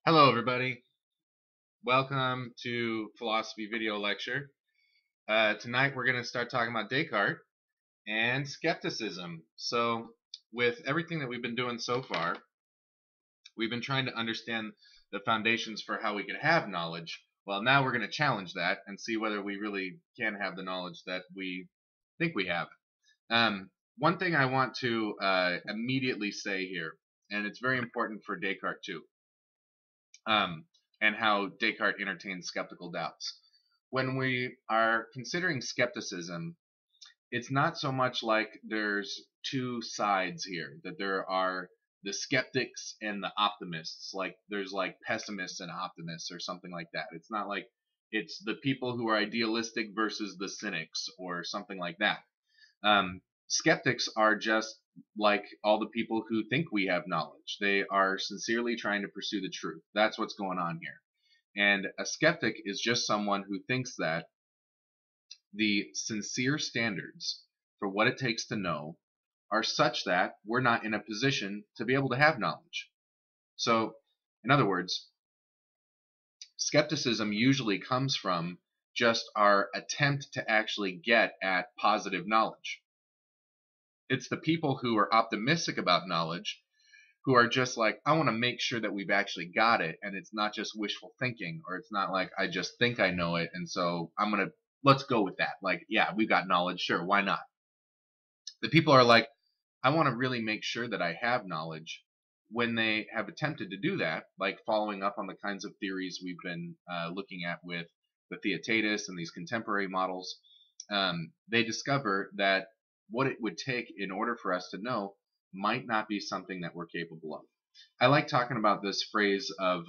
Hello, everybody. Welcome to Philosophy Video Lecture. Tonight we're going to start talking about Descartes and skepticism. So, with everything that we've been doing so far, we've been trying to understand the foundations for how we could have knowledge. Well, now we're going to challenge that and see whether we really can have the knowledge that we think we have. One thing I want to immediately say here, and it's very important for Descartes too. And how Descartes entertains skeptical doubts. When we are considering skepticism, it's not so much like there's two sides here, that there are the skeptics and the optimists, like there's like pessimists and optimists or something like that. It's not like it's the people who are idealistic versus the cynics or something like that. Skeptics are just like all the people who think we have knowledge. They are sincerely trying to pursue the truth. That's what's going on here. And a skeptic is just someone who thinks that the sincere standards for what it takes to know are such that we're not in a position to be able to have knowledge. So, in other words, skepticism usually comes from just our attempt to actually get at positive knowledge. It's the people who are optimistic about knowledge who are just like, I want to make sure that we've actually got it and it's not just wishful thinking, or it's not like I just think I know it and so let's go with that. Like, yeah, we've got knowledge, sure, why not? The people are like, I want to really make sure that I have knowledge. When they have attempted to do that, like following up on the kinds of theories we've been looking at with the Theaetetus and these contemporary models, they discover that what it would take in order for us to know might not be something that we're capable of. I like talking about this phrase of,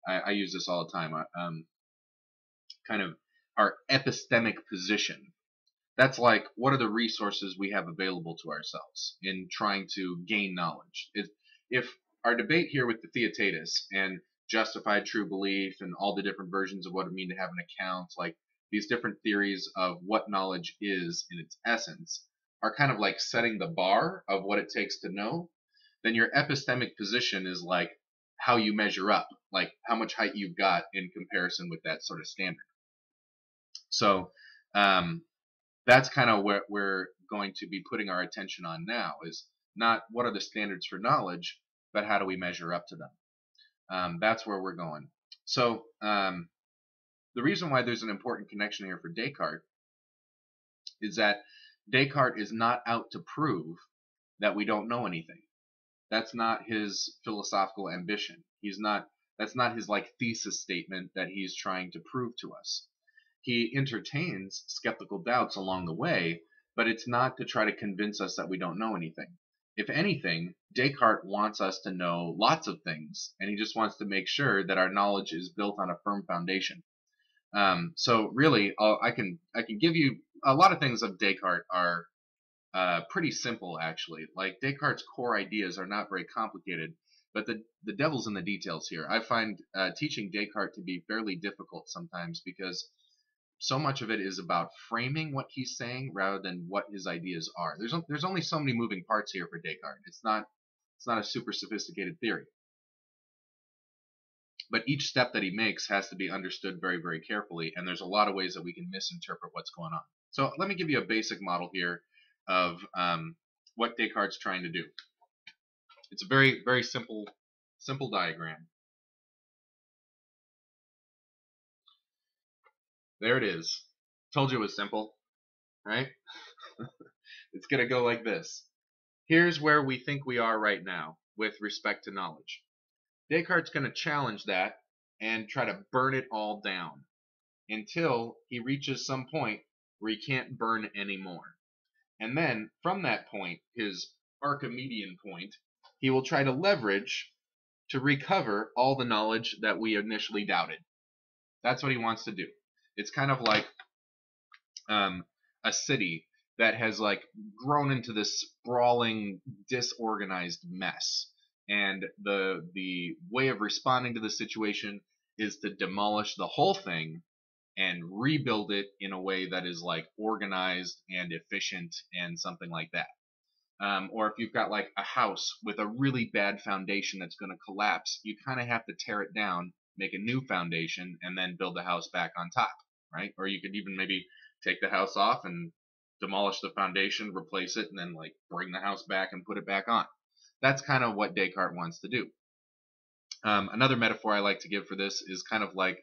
I use this all the time, kind of our epistemic position. That's like, what are the resources we have available to ourselves in trying to gain knowledge? If our debate here with the Theaetetus and justified true belief and all the different versions of what it means to have an account, like these different theories of what knowledge is in its essence, are kind of like setting the bar of what it takes to know, then your epistemic position is like how you measure up, like how much height you've got in comparison with that sort of standard. So that's kind of what we're going to be putting our attention on now, is not what are the standards for knowledge, but how do we measure up to them. That's where we're going. So the reason why there's an important connection here for Descartes is that Descartes is not out to prove that we don't know anything. That's not his philosophical ambition. That's not his like thesis statement that he's trying to prove to us. He entertains skeptical doubts along the way, but it's not to try to convince us that we don't know anything. If anything, Descartes wants us to know lots of things, and he just wants to make sure that our knowledge is built on a firm foundation. So really, I can give you a lot of things of Descartes are pretty simple, actually. Like Descartes' core ideas are not very complicated, but the devil's in the details here. I find teaching Descartes to be fairly difficult sometimes because so much of it is about framing what he's saying rather than what his ideas are. There's only so many moving parts here for Descartes. It's not a super sophisticated theory. But each step that he makes has to be understood very, very carefully, and there's a lot of ways that we can misinterpret what's going on. So let me give you a basic model here of what Descartes is trying to do. It's a very, very simple diagram. There it is. Told you it was simple, right? It's going to go like this. Here's where we think we are right now with respect to knowledge. Descartes' going to challenge that and try to burn it all down until he reaches some point where he can't burn anymore. And then from that point, his Archimedean point, he will try to leverage to recover all the knowledge that we initially doubted. That's what he wants to do. It's kind of like a city that has like grown into this sprawling, disorganized mess. And the way of responding to the situation is to demolish the whole thing and rebuild it in a way that is like organized and efficient and something like that. Or if you've got like a house with a really bad foundation that's going to collapse, you kind of have to tear it down, make a new foundation, and then build the house back on top, right? Or you could even maybe take the house off and demolish the foundation, replace it, and then like bring the house back and put it back on. That's kind of what Descartes wants to do. Another metaphor I like to give for this is kind of like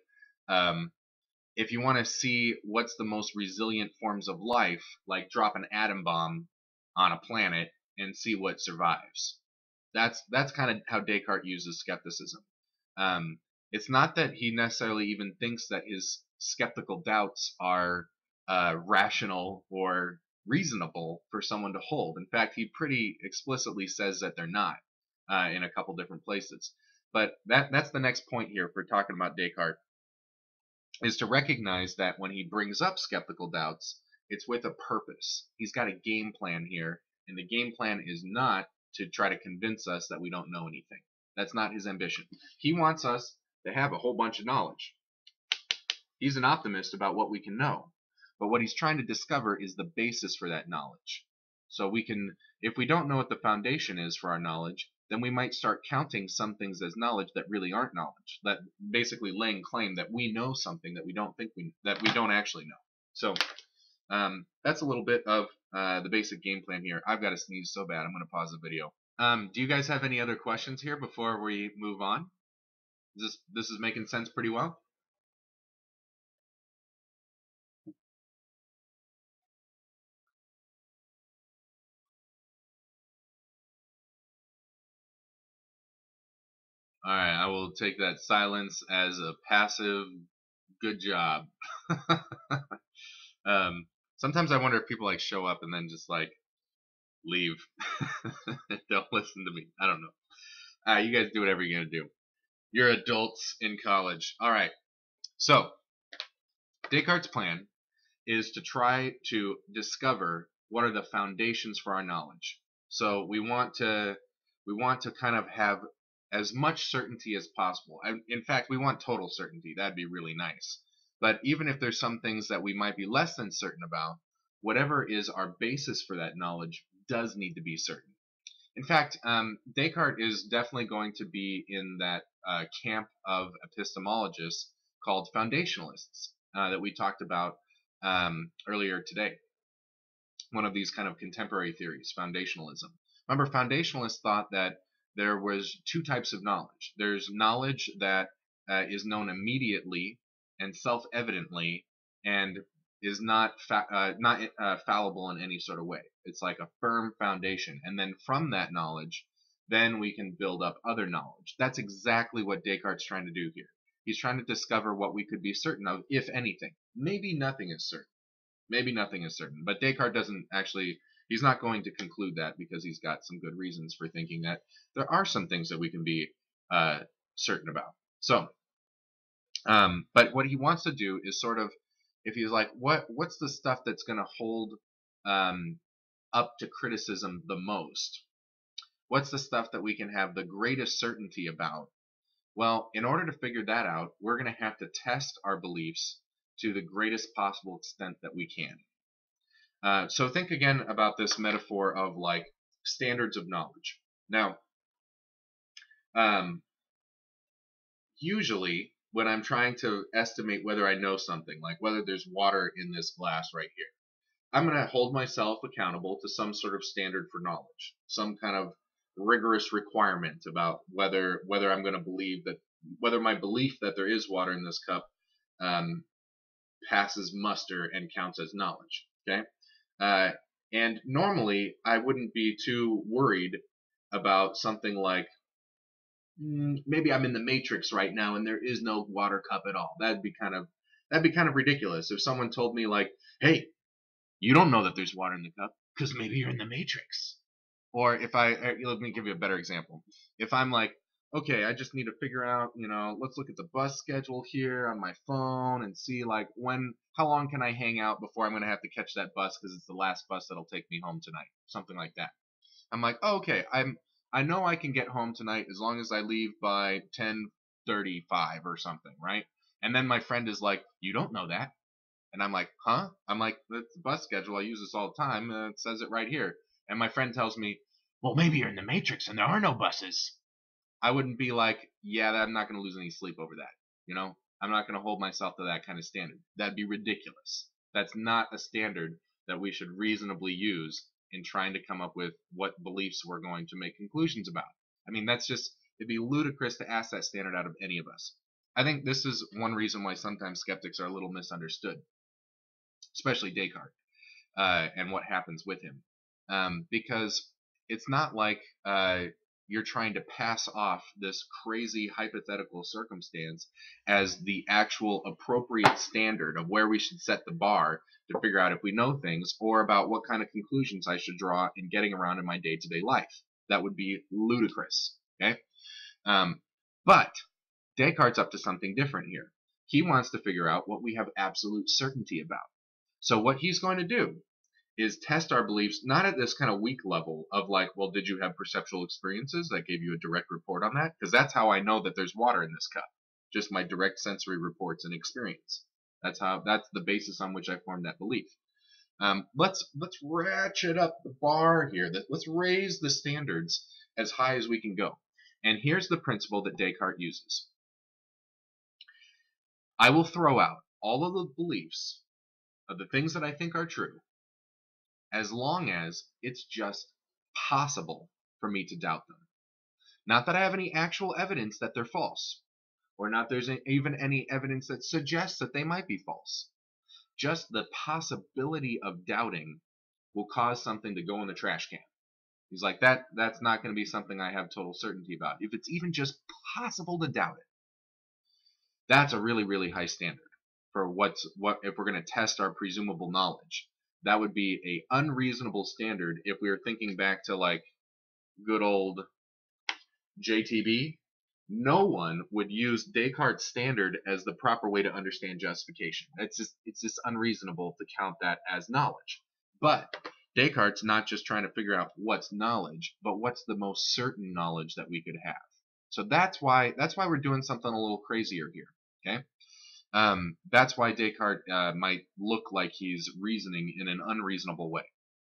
if you want to see what's the most resilient forms of life, like drop an atom bomb on a planet and see what survives. That's kind of how Descartes uses skepticism. It's not that he necessarily even thinks that his skeptical doubts are rational or reasonable for someone to hold. In fact, he pretty explicitly says that they're not in a couple different places. But that's the next point here for talking about Descartes, is to recognize that when he brings up skeptical doubts, it's with a purpose. He's got a game plan here, and the game plan is not to try to convince us that we don't know anything. That's not his ambition. He wants us to have a whole bunch of knowledge. He's an optimist about what we can know, but what he's trying to discover is the basis for that knowledge. So we can, if we don't know what the foundation is for our knowledge, then we might start counting some things as knowledge that really aren't knowledge. That basically laying claim that we know something that we don't actually know. So that's a little bit of the basic game plan here. I've got to sneeze so bad. I'm going to pause the video. Do you guys have any other questions here before we move on? This is making sense pretty well? All right, I will take that silence as a passive good job. Sometimes I wonder if people like show up and then just like leave. Don't listen to me. I don't know. You guys do whatever you're gonna do. You're adults in college. All right. So Descartes' plan is to try to discover what are the foundations for our knowledge. So we want to kind of have as much certainty as possible. In fact, we want total certainty. That'd be really nice. But even if there's some things that we might be less than certain about, whatever is our basis for that knowledge does need to be certain. In fact, Descartes is definitely going to be in that camp of epistemologists called foundationalists that we talked about earlier today. One of these kind of contemporary theories, foundationalism. Remember, foundationalists thought that there was two types of knowledge. There's knowledge that is known immediately and self-evidently and is not fallible in any sort of way. It's like a firm foundation. And then from that knowledge, then we can build up other knowledge. That's exactly what Descartes is trying to do here. He's trying to discover what we could be certain of, if anything. Maybe nothing is certain. Maybe nothing is certain. But Descartes doesn't actually, he's not going to conclude that because he's got some good reasons for thinking that there are some things that we can be certain about. So, but what he wants to do is sort of, if he's like, what's the stuff that's going to hold up to criticism the most? What's the stuff that we can have the greatest certainty about? Well, in order to figure that out, we're going to have to test our beliefs to the greatest possible extent that we can. So think again about this metaphor of like standards of knowledge. Now, usually when I'm trying to estimate whether I know something, like whether there's water in this glass right here, I'm going to hold myself accountable to some sort of standard for knowledge, some kind of rigorous requirement about whether I'm going to believe that, whether my belief that there is water in this cup passes muster and counts as knowledge. Okay, and normally I wouldn't be too worried about something like maybe I'm in the Matrix right now and there is no water cup at all. That'd be kind of ridiculous if someone told me like, hey, you don't know that there's water in the cup because maybe you're in the Matrix. Or if let me give you a better example. If I'm like, okay, I just need to figure out, let's look at the bus schedule here on my phone and see like how long can I hang out before I'm going to have to catch that bus because it's the last bus that'll take me home tonight, something like that. I'm like, oh, okay, I know I can get home tonight as long as I leave by 10:35 or something, right? And then my friend is like, you don't know that. And I'm like, huh? I'm like, that's the bus schedule. I use this all the time. It says it right here. and my friend tells me, well, maybe you're in the Matrix and there are no buses, I wouldn't be like, yeah, I'm not going to lose any sleep over that. You know, I'm not going to hold myself to that kind of standard. That'd be ridiculous. That's not a standard that we should reasonably use in trying to come up with what beliefs we're going to make conclusions about. I mean, it'd be ludicrous to ask that standard out of any of us. I think this is one reason why sometimes skeptics are a little misunderstood, especially Descartes, and what happens with him. Because it's not like you're trying to pass off this crazy hypothetical circumstance as the actual appropriate standard of where we should set the bar to figure out if we know things, or about what kind of conclusions I should draw in getting around in my day-to-day life. That would be ludicrous. Okay, but Descartes' up to something different here. He wants to figure out what we have absolute certainty about. So what he's going to do is test our beliefs, not at this kind of weak level of like, well, did you have perceptual experiences? I gave you a direct report on that, because that's how I know that there's water in this cup. Just my direct sensory reports and experience. That's the basis on which I formed that belief. Let's ratchet up the bar here. Let's raise the standards as high as we can go. And here's the principle that Descartes uses. I will throw out all of the beliefs of the things that I think are true, as long as it's just possible for me to doubt them. Not that I have any actual evidence that they're false, or not there's even any evidence that suggests that they might be false. Just the possibility of doubting will cause something to go in the trash can. He's like, that's not going to be something I have total certainty about. If it's even just possible to doubt it, that's a really, really high standard for what if we're going to test our presumable knowledge. That would be a unreasonable standard if we were thinking back to like good old JTB. No one would use Descartes' standard as the proper way to understand justification. It's just unreasonable to count that as knowledge. But Descartes' not just trying to figure out what's knowledge, but what's the most certain knowledge that we could have. So that's why we're doing something a little crazier here. Okay. That's why Descartes might look like he's reasoning in an unreasonable way.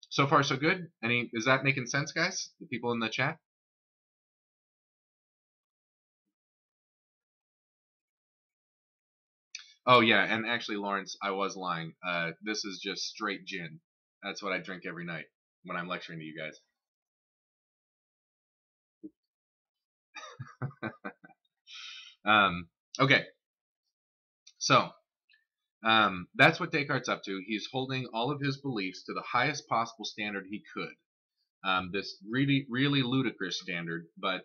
So far, so good. Is that making sense, guys? The people in the chat? Oh yeah, and actually, Lawrence, I was lying. This is just straight gin. That's what I drink every night when I'm lecturing to you guys. Okay. So, that's what Descartes' up to. He's holding all of his beliefs to the highest possible standard he could. This really, really ludicrous standard, but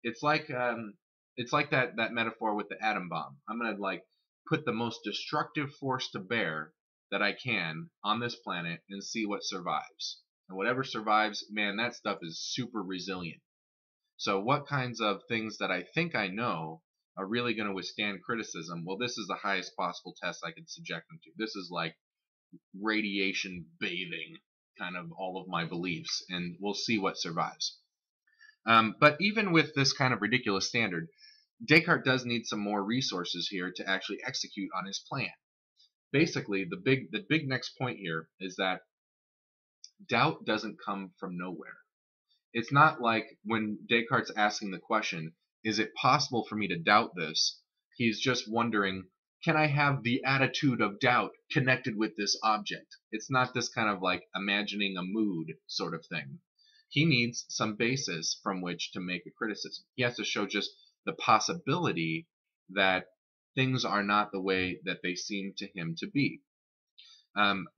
it's like that metaphor with the atom bomb. I'm gonna like put the most destructive force to bear that I can on this planet and see what survives. And whatever survives, man, that stuff is super resilient. So what kinds of things that I think I know are really going to withstand criticism? Well, this is the highest possible test I could subject them to. This is like radiation bathing kind of all of my beliefs, and we'll see what survives. But even with this kind of ridiculous standard, Descartes does need some more resources here to actually execute on his plan. Basically, the big next point here is that doubt doesn't come from nowhere. It's not like when Descartes' asking the question, is it possible for me to doubt this? He's just wondering, can I have the attitude of doubt connected with this object? It's not this kind of like imagining a mood sort of thing. He needs some basis from which to make a criticism. He has to show just the possibility that things are not the way that they seem to him to be.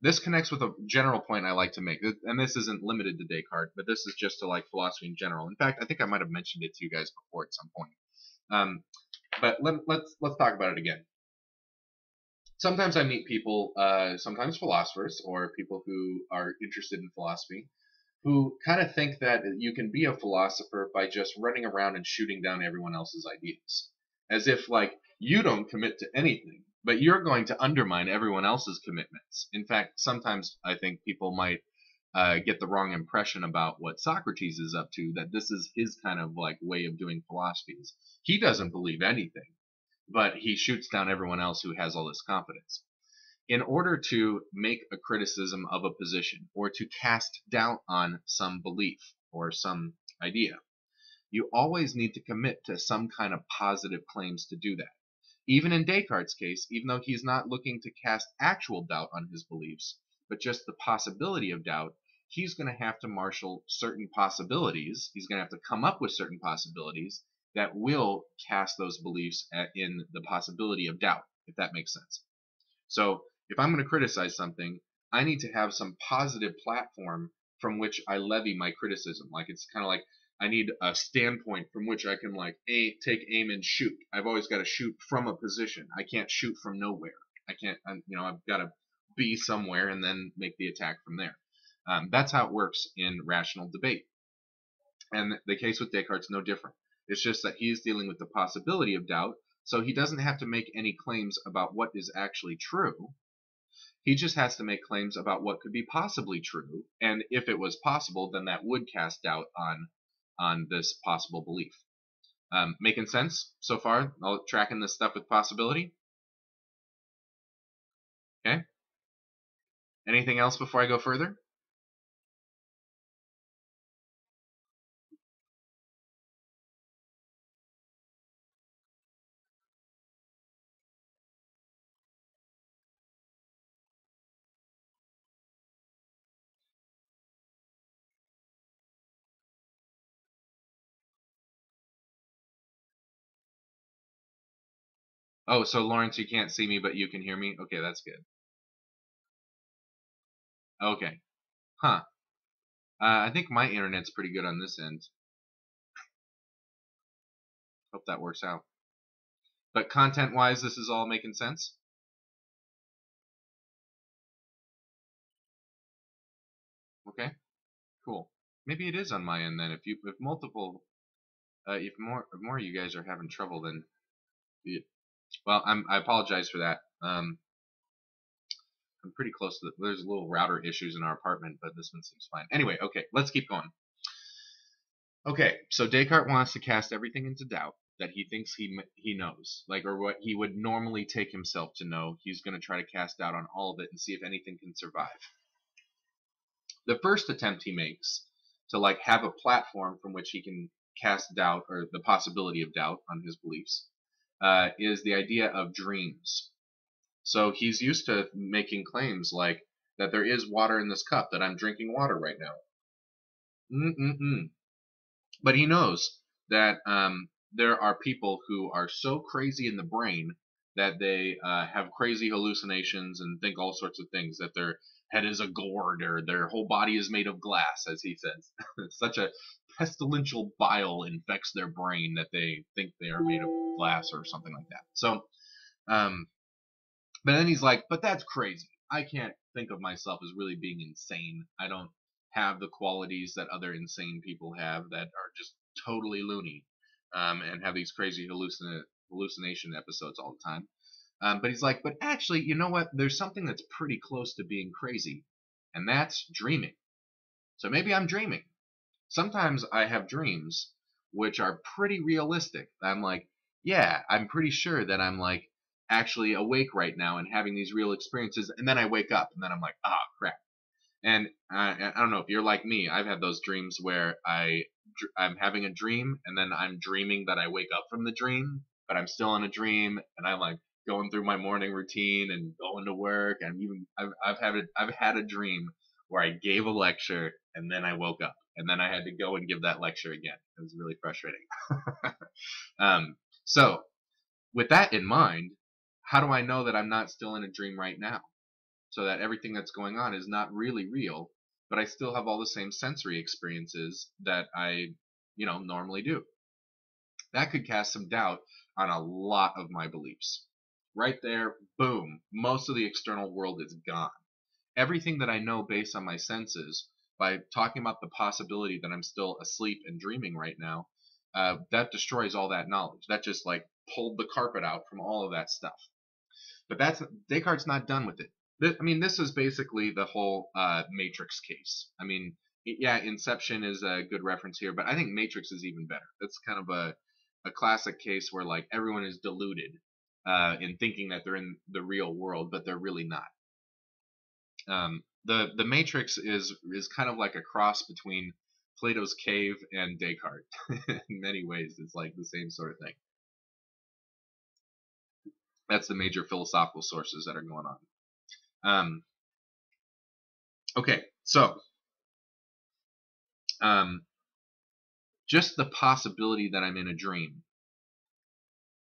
This connects with a general point I like to make, and this isn't limited to Descartes, but this is just to like philosophy in general. In fact, I think I might have mentioned it to you guys before at some point. But let's talk about it again. Sometimes I meet people, sometimes philosophers or people who are interested in philosophy, who kind of think that you can be a philosopher by just running around and shooting down everyone else's ideas, as if like you don't commit to anything, but you're going to undermine everyone else's commitments. In fact, sometimes I think people might get the wrong impression about what Socrates is up to, that this is his kind of like way of doing philosophies. He doesn't believe anything, but he shoots down everyone else who has all this confidence. In order to make a criticism of a position or to cast doubt on some belief or some idea, you always need to commit to some kind of positive claims to do that. Even in Descartes' case, even though he's not looking to cast actual doubt on his beliefs, but just the possibility of doubt, he's going to have to marshal certain possibilities. He's going to have to come up with certain possibilities that will cast those beliefs in the possibility of doubt, if that makes sense. So if I'm going to criticize something, I need to have some positive platform from which I levy my criticism. Like, it's kind of like I need a standpoint from which I can like take aim and shoot. I've always got to shoot from a position. I can't shoot from nowhere. I can't, I've got to be somewhere and then make the attack from there. That's how it works in rational debate. And the case with Descartes is no different. It's just that he's dealing with the possibility of doubt, so he doesn't have to make any claims about what is actually true. He just has to make claims about what could be possibly true, and if it was possible, then that would cast doubt on this possible belief. Making sense so far? All tracking this stuff with possibility? Okay. Anything else before I go further? Oh, so Lawrence, you can't see me, but you can hear me? Okay, that's good. Okay. Huh. I think my internet's pretty good on this end. Hope that works out. But content-wise, this is all making sense? Okay, cool. Maybe it is on my end then. If multiple, if more of you guys are having trouble, then well, I apologize for that. I'm pretty close to there's little router issues in our apartment, but this one seems fine. Anyway, okay, let's keep going. Okay, so Descartes wants to cast everything into doubt that he thinks he knows, like, or what he would normally take himself to know. He's going to try to cast doubt on all of it and see if anything can survive. The first attempt he makes to like have a platform from which he can cast doubt or the possibility of doubt on his beliefs is the idea of dreams. So he's used to making claims like that there is water in this cup, that I'm drinking water right now. But he knows that there are people who are so crazy in the brain that they have crazy hallucinations and think all sorts of things, that their head is a gourd or their whole body is made of glass, as he says. Such a pestilential bile infects their brain that they think they are made of glass or something like that. So, but then he's like, but that's crazy. I can't think of myself as really being insane. I don't have the qualities that other insane people have that are just totally loony and have these crazy hallucination episodes all the time. But he's like, but actually, you know what? There's something that's pretty close to being crazy, and that's dreaming. So maybe I'm dreaming. Sometimes I have dreams which are pretty realistic. I'm like, yeah, I'm pretty sure that I'm like actually awake right now and having these real experiences, and then I wake up and then I'm like, ah, crap. And I don't know if you're like me. I've had those dreams where I'm having a dream and then I'm dreaming that I wake up from the dream, but I'm still in a dream and I'm like going through my morning routine and going to work. And even I've had a dream where I gave a lecture and then I woke up and then I had to go and give that lecture again. It was really frustrating. So with that in mind, how do I know that I'm not still in a dream right now? So that everything that's going on is not really real, but I still have all the same sensory experiences that I, normally do. That could cast some doubt on a lot of my beliefs. Right there, boom, most of the external world is gone. Everything that I know based on my senses, by talking about the possibility that I'm still asleep and dreaming right now, that destroys all that knowledge. That just like pulled the carpet out from all of that stuff. But Descartes' not done with it. This is basically the whole Matrix case. Yeah, Inception is a good reference here, but I think Matrix is even better. That's kind of a classic case where like everyone is deluded in thinking that they're in the real world, but they're really not. The Matrix is kind of like a cross between Plato's cave and Descartes. In many ways, it's like the same sort of thing. That's the major philosophical sources that are going on. Okay, so just the possibility that I'm in a dream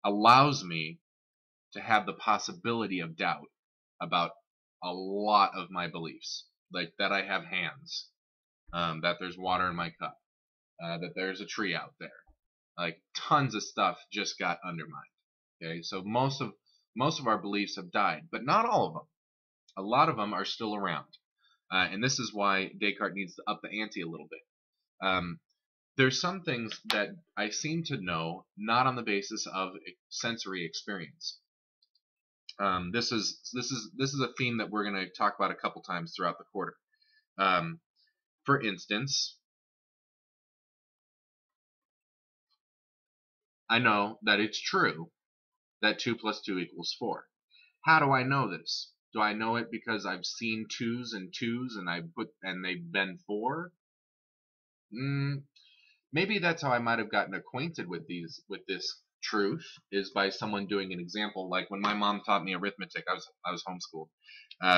allows me to have the possibility of doubt about a lot of my beliefs, like that I have hands, that there's water in my cup, that there's a tree out there. Like tons of stuff just got undermined. Okay, so most of our beliefs have died, but not all of them. A lot of them are still around, and this is why Descartes needs to up the ante a little bit. There's some things that I seem to know not on the basis of sensory experience. This is a theme that we're going to talk about a couple times throughout the quarter. For instance, I know that it's true that 2 + 2 = 4. How do I know this? Do I know it because I've seen 2's and 2's and they've been 4? Maybe that's how I might have gotten acquainted with this truth, is by someone doing an example. Like when my mom taught me arithmetic, I was homeschooled.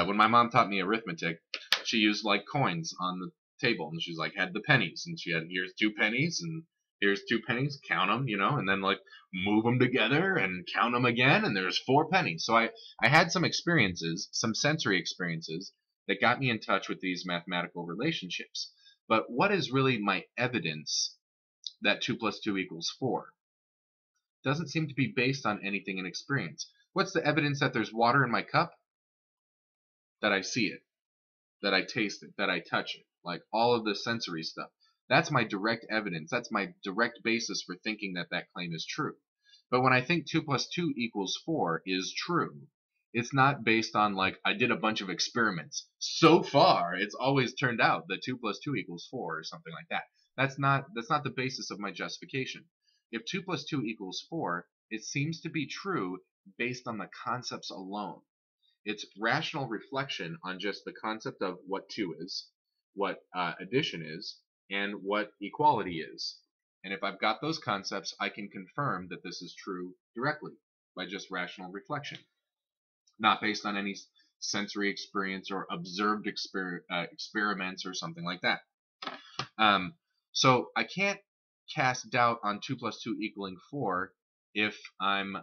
When my mom taught me arithmetic, she used like coins on the table, and she's like had the pennies, and she had, here's 2 pennies and here's 2 pennies, count them, and then like move them together and count them again, and there's 4 pennies. So I had some experiences, some sensory experiences that got me in touch with these mathematical relationships. But what is really my evidence that 2 + 2 = 4? Doesn't seem to be based on anything in experience. What's the evidence that there's water in my cup? That I see it, that I taste it, that I touch it, like all of the sensory stuff. That's my direct evidence. That's my direct basis for thinking that that claim is true. But when I think 2 + 2 = 4 is true, it's not based on like I did a bunch of experiments. So far, it's always turned out that 2 + 2 = 4 or something like that. That's not the basis of my justification. If 2 + 2 = 4, it seems to be true based on the concepts alone. It's rational reflection on just the concept of what 2 is, what addition is, and what equality is. And if I've got those concepts, I can confirm that this is true directly by just rational reflection, not based on any sensory experience or observed experiments or something like that. So I can't cast doubt on 2 + 2 = 4 if I'm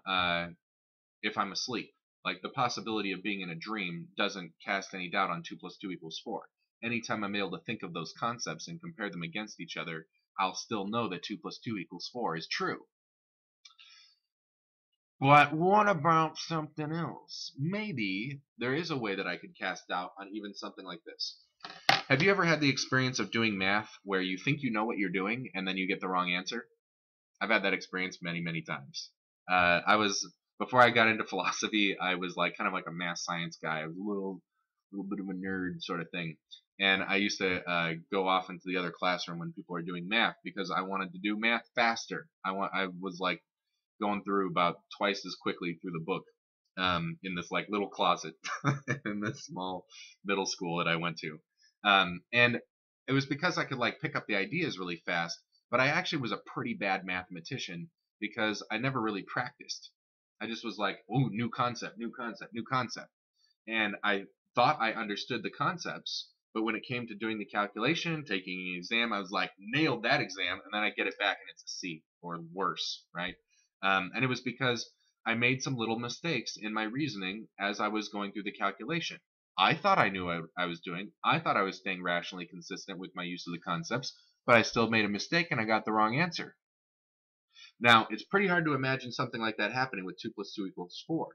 asleep. Like the possibility of being in a dream doesn't cast any doubt on 2 + 2 = 4. Anytime I'm able to think of those concepts and compare them against each other, I'll still know that 2 + 2 = 4 is true. But what about something else? Maybe there is a way that I could cast doubt on even something like this. Have you ever had the experience of doing math where you think you know what you're doing and then you get the wrong answer? I've had that experience many, many times. Before I got into philosophy, I was like kind of like a math science guy. I was a little bit of a nerd sort of thing. And I used to go off into the other classroom when people are doing math because I wanted to do math faster. I was like going through about twice as quickly through the book in this like little closet in this small middle school that I went to. And it was because I could like pick up the ideas really fast, but I actually was a pretty bad mathematician because I never really practiced. I just was like, ooh, new concept, new concept, new concept. And I thought I understood the concepts, but when it came to doing the calculation, taking an exam, I was like, nailed that exam, and then I get it back and it's a C or worse, right? And it was because I made some little mistakes in my reasoning as I was going through the calculation. I thought I knew what I was doing. I thought I was staying rationally consistent with my use of the concepts, but I still made a mistake and I got the wrong answer. Now, it's pretty hard to imagine something like that happening with 2 + 2 = 4.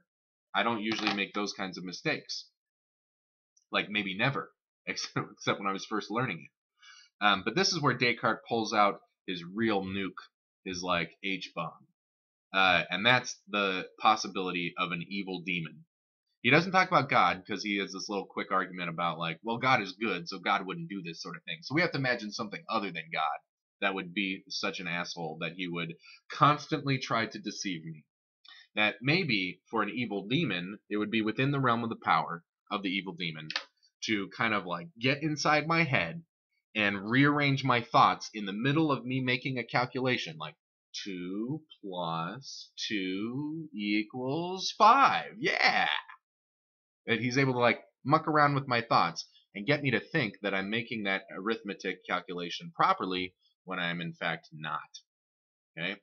I don't usually make those kinds of mistakes. Like maybe never, except when I was first learning it. But this is where Descartes pulls out his real nuke, his like H-bomb. And that's the possibility of an evil demon. He doesn't talk about God because he has this little quick argument about like, well, God is good, so God wouldn't do this sort of thing. So we have to imagine something other than God that would be such an asshole that he would constantly try to deceive me. that maybe for an evil demon, it would be within the realm of the power of the evil demon to kind of like get inside my head and rearrange my thoughts in the middle of me making a calculation, like 2 plus 2 equals 5. Yeah. That he's able to like muck around with my thoughts and get me to think that I'm making that arithmetic calculation properly when I'm in fact not. Okay?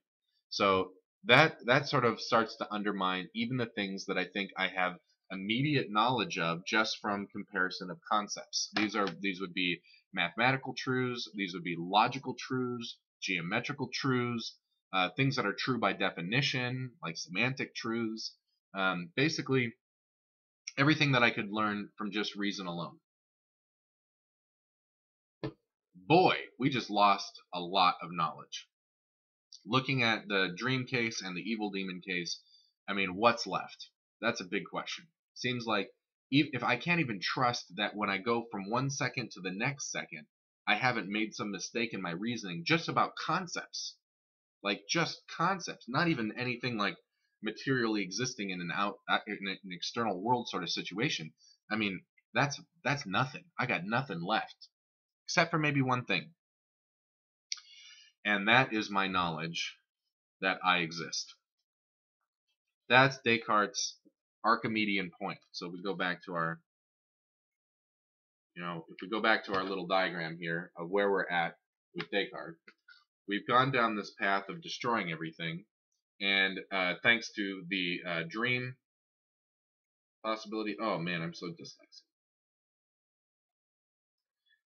So that sort of starts to undermine even the things that I think I have immediate knowledge of just from comparison of concepts. These would be mathematical truths, these would be logical truths, geometrical truths, things that are true by definition, like semantic truths. Basically, everything that I could learn from just reason alone. Boy, we just lost a lot of knowledge. Looking at the dream case and the evil demon case, I mean, what's left? That's a big question. Seems like if I can't even trust that when I go from 1 second to the next second, I haven't made some mistake in my reasoning just about concepts. Like just concepts, not even anything like materially existing in an external world sort of situation. I mean, that's nothing. I got nothing left. Except for maybe one thing. And that is my knowledge that I exist. That's Descartes' Archimedean point. So if we go back to our, if we go back to our little diagram here of where we're at with Descartes, we've gone down this path of destroying everything, and thanks to the dream possibility. Oh man, I'm so dyslexic.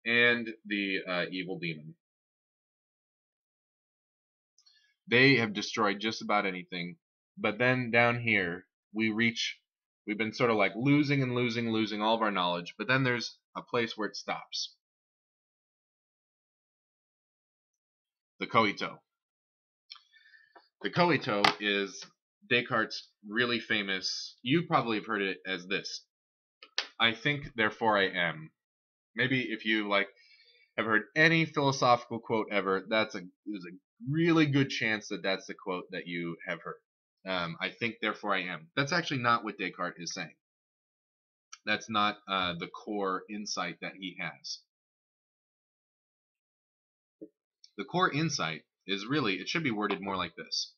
And the evil demon. They have destroyed just about anything. But then down here, we've been sort of like losing and losing all of our knowledge. But then there's a place where it stops. The coito. The coito is Descartes' really famous, you probably have heard it as this: I think, therefore I am. Maybe if you have heard any philosophical quote ever, there's a really good chance that that's the quote that you have heard. I think, therefore I am. That's actually not what Descartes is saying. That's not the core insight that he has. The core insight is really, it should be worded more like this: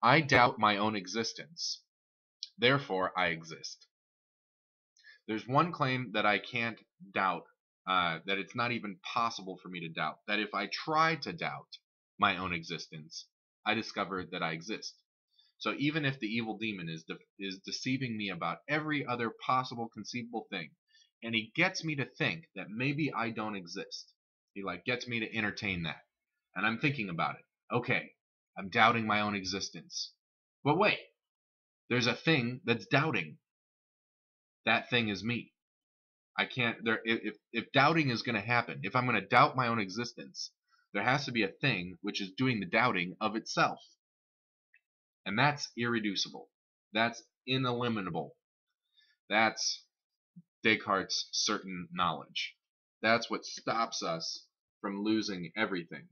I doubt my own existence, therefore I exist. There's one claim that I can't doubt, that it's not even possible for me to doubt, that if I try to doubt my own existence, I discover that I exist. So even if the evil demon is deceiving me about every other possible conceivable thing, and he gets me to think that maybe I don't exist, he gets me to entertain that, and I'm thinking about it. Okay, I'm doubting my own existence. But wait, there's a thing that's doubting. That thing is me. I can't. If doubting is going to happen, if I'm going to doubt my own existence, there has to be a thing which is doing the doubting of itself. And that's irreducible. That's ineliminable. That's Descartes' certain knowledge. That's what stops us from losing everything.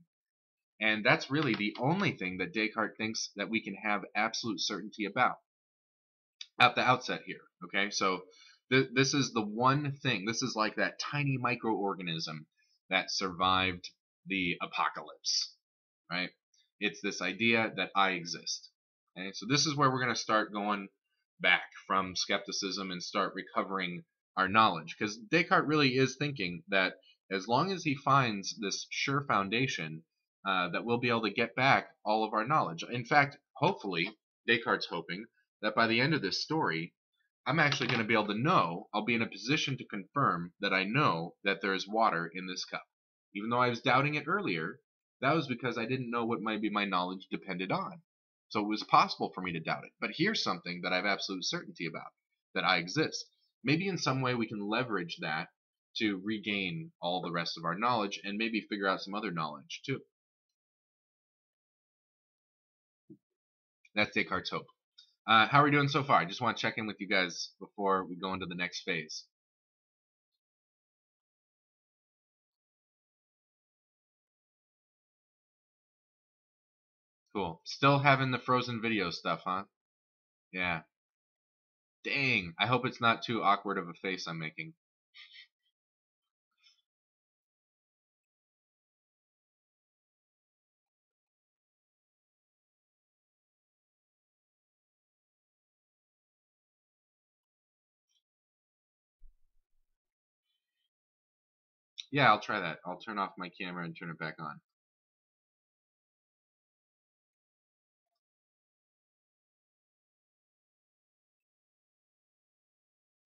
And that's really the only thing that Descartes thinks that we can have absolute certainty about at the outset here. Okay, so this is the one thing. This is like that tiny microorganism that survived the apocalypse, right? It's this idea that I exist. Okay, so this is where we're going to start going back from skepticism and start recovering our knowledge, because Descartes really is thinking that as long as he finds this sure foundation, that we'll be able to get back all of our knowledge. In fact, hopefully, Descartes' hoping that by the end of this story, I'm actually going to be able to know, I'll be in a position to confirm that I know that there is water in this cup. Even though I was doubting it earlier, that was because I didn't know what maybe my knowledge depended on. So it was possible for me to doubt it. But here's something that I have absolute certainty about, that I exist. Maybe in some way we can leverage that to regain all the rest of our knowledge and maybe figure out some other knowledge too. That's Descartes' hope. How are we doing so far? I just want to check in with you guys before we go into the next phase. Cool. Still having the frozen video stuff, huh? Yeah. Dang. I hope it's not too awkward of a face I'm making. Yeah, I'll try that. I'll turn off my camera and turn it back on.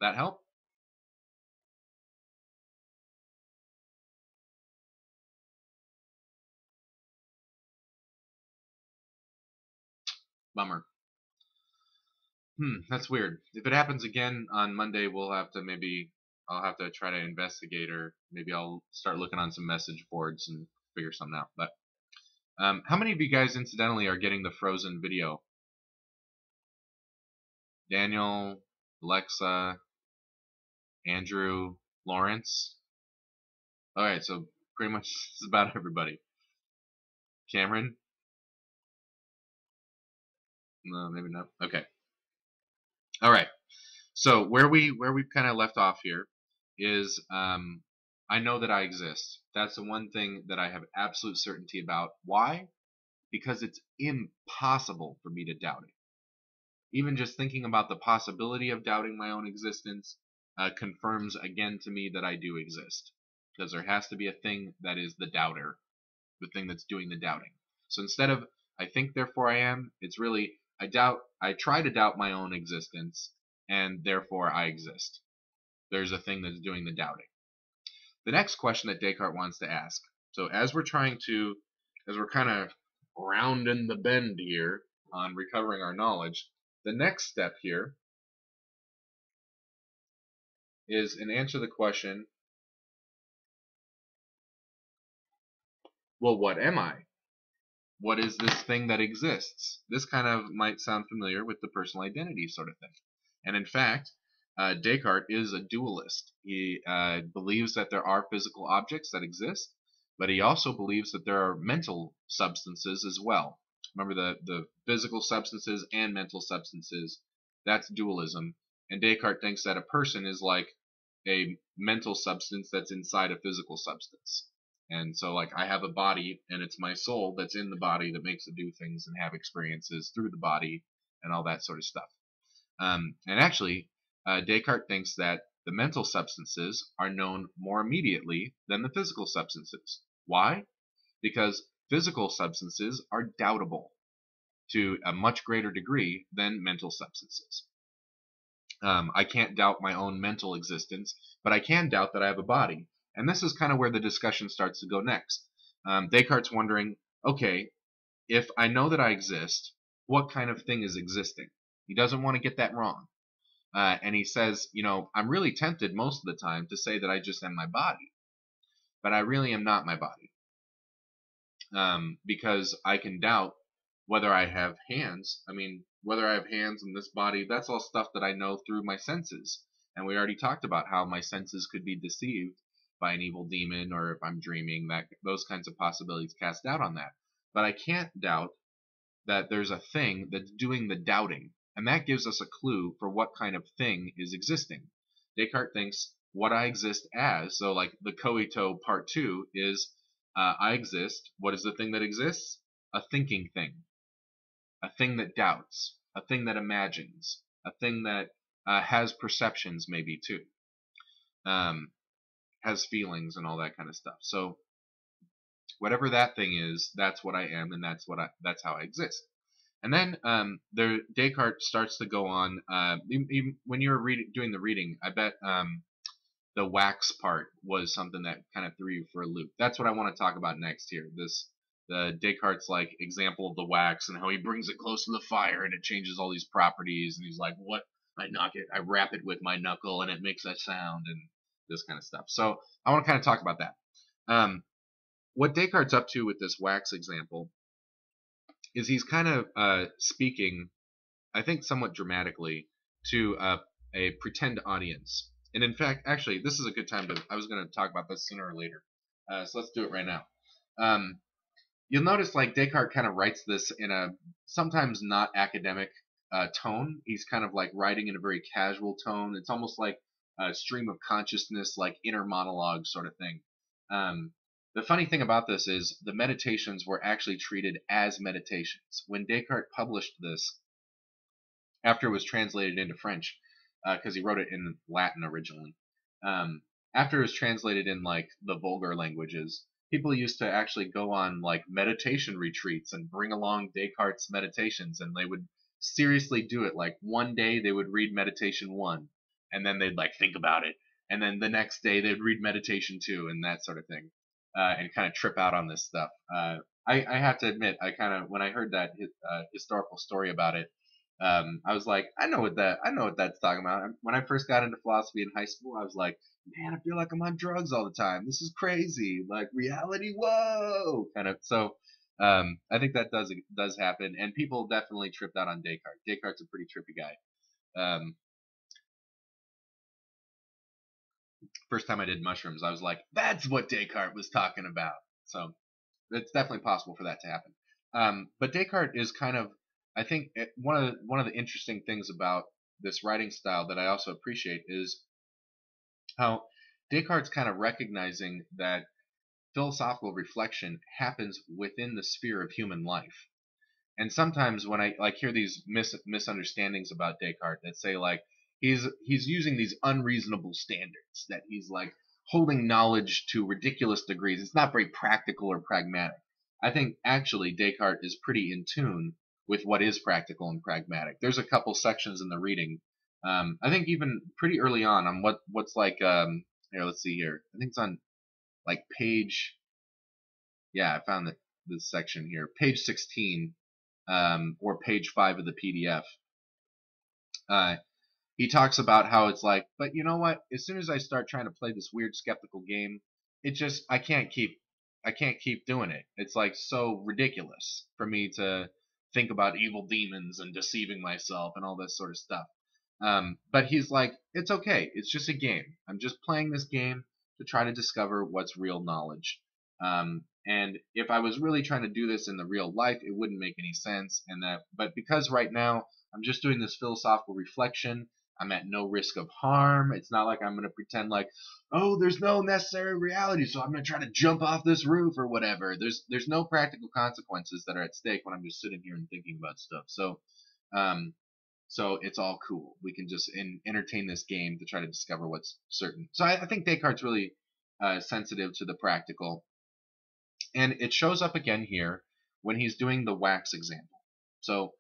That help? Bummer. That's weird. If it happens again on Monday, we'll have to maybe I'll have to try to investigate, or maybe I'll start looking on some message boards and figure something out. But how many of you guys, incidentally, are getting the Frozen video? Daniel, Alexa, Andrew, Lawrence. All right, so pretty much it's about everybody. Cameron? No, maybe not. Okay. All right. So where we've kind of left off here is I know that I exist. That's the one thing that I have absolute certainty about. Why? Because it's impossible for me to doubt it. Even just thinking about the possibility of doubting my own existence confirms again to me that I do exist. Because there has to be a thing that is the doubter, the thing that's doing the doubting. So instead of I think therefore I am, it's really I try to doubt my own existence, and therefore I exist. There's a thing that's doing the doubting. The next question that Descartes wants to ask. So as we're kind of rounding the bend here on recovering our knowledge, the next step here is an answer the question, well, what am I? What is this thing that exists? This kind of might sound familiar with the personal identity sort of thing. And in fact, Descartes is a dualist. He believes that there are physical objects that exist, but he also believes that there are mental substances as well. Remember the physical substances and mental substances, that's dualism. And Descartes thinks that a person is like a mental substance that's inside a physical substance. And so, like, I have a body, and it's my soul that's in the body that makes it do things and have experiences through the body and all that sort of stuff. And actually, Descartes thinks that the mental substances are known more immediately than the physical substances. Why? Because physical substances are doubtable to a much greater degree than mental substances. I can't doubt my own mental existence, but I can doubt that I have a body. And this is kind of where the discussion starts to go next. Descartes wondering, okay, if I know that I exist, what kind of thing is existing? He doesn't want to get that wrong. And he says, I'm really tempted most of the time to say that I just am my body, but I really am not my body. Because I can doubt whether I have hands. I mean, whether I have hands in this body, that's all stuff that I know through my senses. And we already talked about how my senses could be deceived by an evil demon, or if I'm dreaming, that those kinds of possibilities cast doubt on that. But I can't doubt that there's a thing that's doing the doubting. And that gives us a clue for what kind of thing is existing. Descartes thinks what I exist as, so like the coito part 2 is I exist. What is the thing that exists? A thinking thing. A thing that doubts. A thing that imagines. A thing that has perceptions maybe too. Has feelings and all that kind of stuff. So whatever that thing is, that's what I am, and that's how I exist. And then Descartes starts to go on. When you were doing the reading, I bet the wax part was something that kind of threw you for a loop. That's what I want to talk about next here. The Descartes like example of the wax and how he brings it close to the fire and it changes all these properties, and he's like, what? I wrap it with my knuckle and it makes that sound and this kind of stuff. So I want to kind of talk about that. What Descartes' up to with this wax example is he's kind of speaking, I think somewhat dramatically, to a pretend audience. And in fact, actually, this is a good time I was going to talk about this sooner or later. So let's do it right now. You'll notice like Descartes kind of writes this in a sometimes not academic, tone. He's kind of like writing in a very casual tone. It's almost like a stream of consciousness, like inner monologue sort of thing. Um, the funny thing about this is the meditations were actually treated as meditations. When Descartes published this, after it was translated into French, because he wrote it in Latin originally. Um, After it was translated in like the vulgar languages, people used to actually go on like meditation retreats and bring along Descartes' meditations, and they would seriously do it. Like one day they would read Meditation 1, and then they'd like think about it, and then the next day they'd read Meditation 2, and that sort of thing, and kind of trip out on this stuff. I have to admit, I kind of when I heard that historical story about it, I was like, I know what that's talking about. When I first got into philosophy in high school, I was like, man, I feel like I'm on drugs all the time. This is crazy. Like reality, whoa, kind of. So, I think that does happen, and people definitely tripped out on Descartes. Descartes' a pretty trippy guy. First time I did mushrooms, I was like, that's what Descartes was talking about. So, it's definitely possible for that to happen. But Descartes is kind of, I think, one of the interesting things about this writing style that I also appreciate is how Descartes kind of recognizing that philosophical reflection happens within the sphere of human life. And sometimes when I like hear these misunderstandings about Descartes that say like he's using these unreasonable standards, that he's like holding knowledge to ridiculous degrees. It's not very practical or pragmatic. I think actually Descartes is pretty in tune with what is practical and pragmatic. There's a couple sections in the reading. I think even pretty early on what's like here, let's see here. I think it's on like page, yeah, I found this section here, page 16, or page 5 of the PDF. He talks about how it's like, but you know what? As soon as I start trying to play this weird skeptical game, it just I can't keep doing it. It's like so ridiculous for me to think about evil demons and deceiving myself and all this sort of stuff. But he's like, it's okay. It's just a game. I'm just playing this game to try to discover what's real knowledge. And if I was really trying to do this in the real life, it wouldn't make any sense. But because right now I'm just doing this philosophical reflection, I'm at no risk of harm. It's not like I'm going to pretend like, oh, there's no necessary reality, so I'm going to try to jump off this roof or whatever. There's no practical consequences that are at stake when I'm just sitting here and thinking about stuff. So it's all cool. We can just entertain this game to try to discover what's certain. So I think Descartes really sensitive to the practical. And it shows up again here when he's doing the wax example. So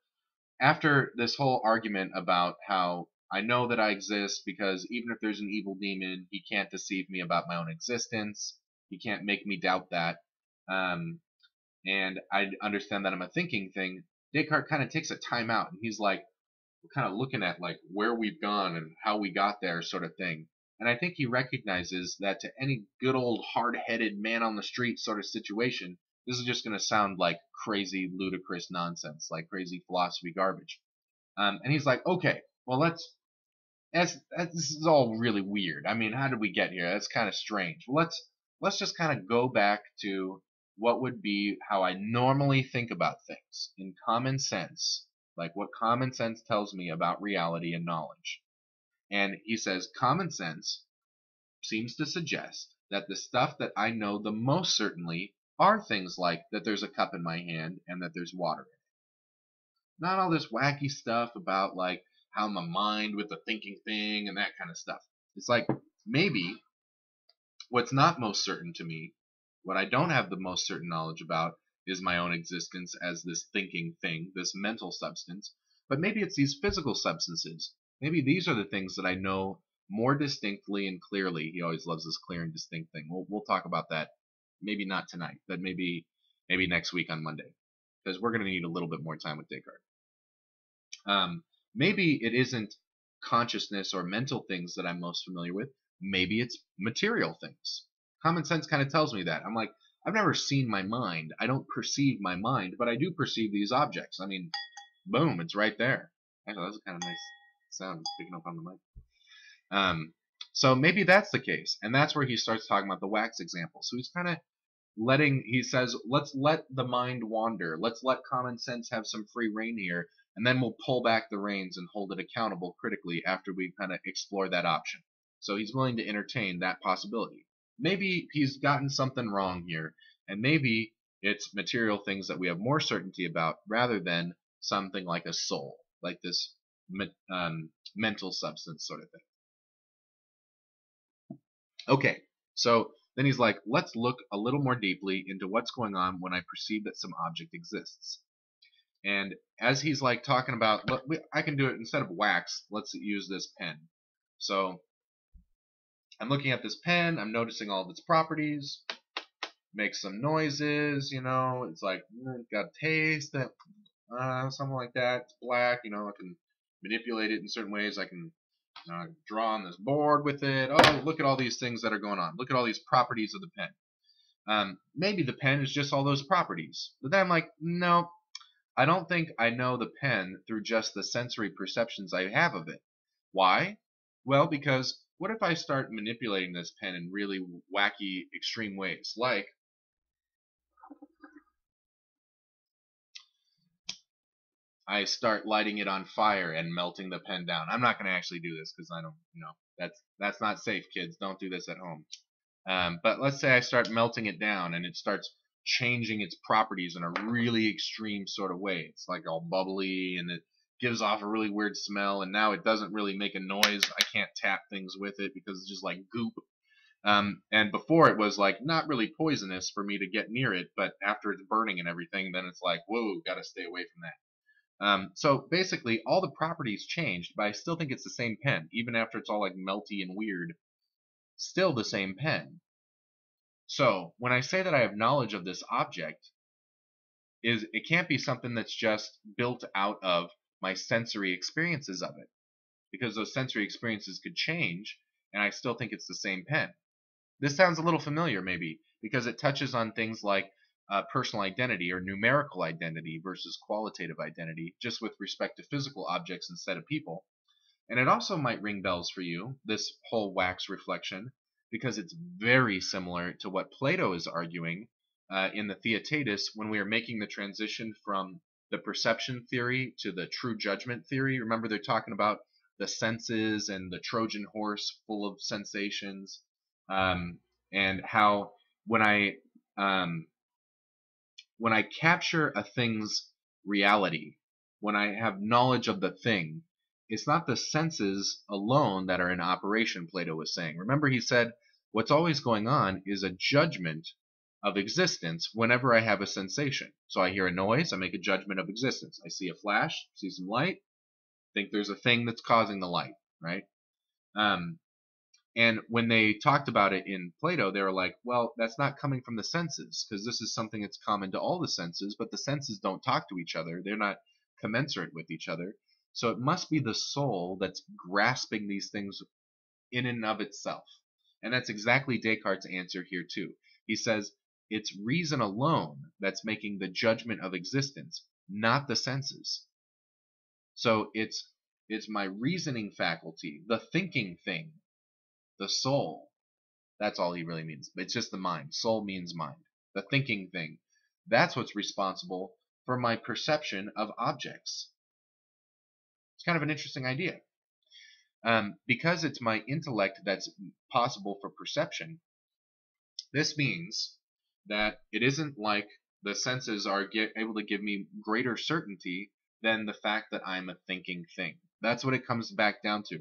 after this whole argument about how I know that I exist because even if there's an evil demon, he can't deceive me about my own existence. He can't make me doubt that. And I understand that I'm a thinking thing. Descartes kind of takes a time out and he's like, we're kind of looking at like where we've gone and how we got there sort of thing. And I think he recognizes that to any good old hard-headed man on the street sort of situation, this is just going to sound like crazy, ludicrous nonsense, like crazy philosophy garbage. And he's like, okay, well, this is all really weird. I mean, how did we get here? That's kind of strange. Well, let's just kind of go back to what would be how I normally think about things in common sense, like what common sense tells me about reality and knowledge. And he says, common sense seems to suggest that the stuff that I know the most certainly are things like that there's a cup in my hand and that there's water in it. Not all this wacky stuff about like how I'm a mind with a thinking thing and that kind of stuff. It's like maybe what's not most certain to me, what I don't have the most certain knowledge about, is my own existence as this thinking thing, this mental substance. But maybe it's these physical substances. Maybe these are the things that I know more distinctly and clearly. He always loves this clear and distinct thing. We'll talk about that. Maybe not tonight, but maybe next week on Monday, because we're going to need a little bit more time with Descartes. Maybe it isn't consciousness or mental things that I'm most familiar with. Maybe it's material things. Common sense kind of tells me that. I'm like, I've never seen my mind. I don't perceive my mind, but I do perceive these objects. I mean, boom, it's right there. Actually, that was a kind of nice sound picking up on the mic. So maybe that's the case, and that's where he starts talking about the wax example. So he's kind of he says, let's let the mind wander. Let's let common sense have some free reign here, and then we'll pull back the reins and hold it accountable critically after we kind of explore that option. So he's willing to entertain that possibility. Maybe he's gotten something wrong here, and maybe it's material things that we have more certainty about rather than something like a soul, like this mental substance sort of thing. Okay, so then he's like, let's look a little more deeply into what's going on when I perceive that some object exists. And as he's like talking about, I can do it instead of wax, let's use this pen. So I'm looking at this pen, I'm noticing all of its properties, makes some noises, you know, it's like, got taste, something like that, it's black, you know, I can manipulate it in certain ways, I can draw on this board with it, oh, look at all these things that are going on, look at all these properties of the pen. Maybe the pen is just all those properties, but then I'm like, no, I don't think I know the pen through just the sensory perceptions I have of it. Why? Well, because what if I start manipulating this pen in really wacky, extreme ways? Like, I start lighting it on fire and melting the pen down. I'm not going to actually do this because I don't, you know, that's not safe, kids. Don't do this at home. But let's say I start melting it down and it starts changing its properties in a really extreme sort of way. It's like all bubbly and it gives off a really weird smell, and now it doesn't really make a noise. I can't tap things with it because it's just like goop. And before it was like not really poisonous for me to get near it, but after it's burning and everything, then it's like, whoa, gotta stay away from that. So basically all the properties changed, but I still think it's the same pen, even after it's all like melty and weird, still the same pen. So when I say that I have knowledge of this object, it can't be something that's just built out of my sensory experiences of it, because those sensory experiences could change and I still think it's the same pen. This sounds a little familiar maybe because it touches on things like personal identity or numerical identity versus qualitative identity, just with respect to physical objects instead of people. And it also might ring bells for you, this whole wax reflection, because it's very similar to what Plato is arguing in the Theaetetus when we are making the transition from the perception theory to the true judgment theory. Remember, they're talking about the senses and the Trojan horse full of sensations, and how when I capture a thing's reality, when I have knowledge of the thing, it's not the senses alone that are in operation, Plato was saying. Remember, he said, what's always going on is a judgment of existence whenever I have a sensation. So I hear a noise, I make a judgment of existence. I see a flash, see some light, think there's a thing that's causing the light, right? And when they talked about it in Plato, they were like, well, that's not coming from the senses, because this is something that's common to all the senses, but the senses don't talk to each other. They're not commensurate with each other. So it must be the soul that's grasping these things in and of itself. And that's exactly Descartes' answer here too. He says, it's reason alone that's making the judgment of existence, not the senses. So it's my reasoning faculty, the thinking thing, the soul. That's all he really means. It's just the mind. Soul means mind. The thinking thing. That's what's responsible for my perception of objects. It's kind of an interesting idea. Because it's my intellect that's possible for perception, this means that it isn't like the senses are able to give me greater certainty than the fact that I'm a thinking thing. That's what it comes back down to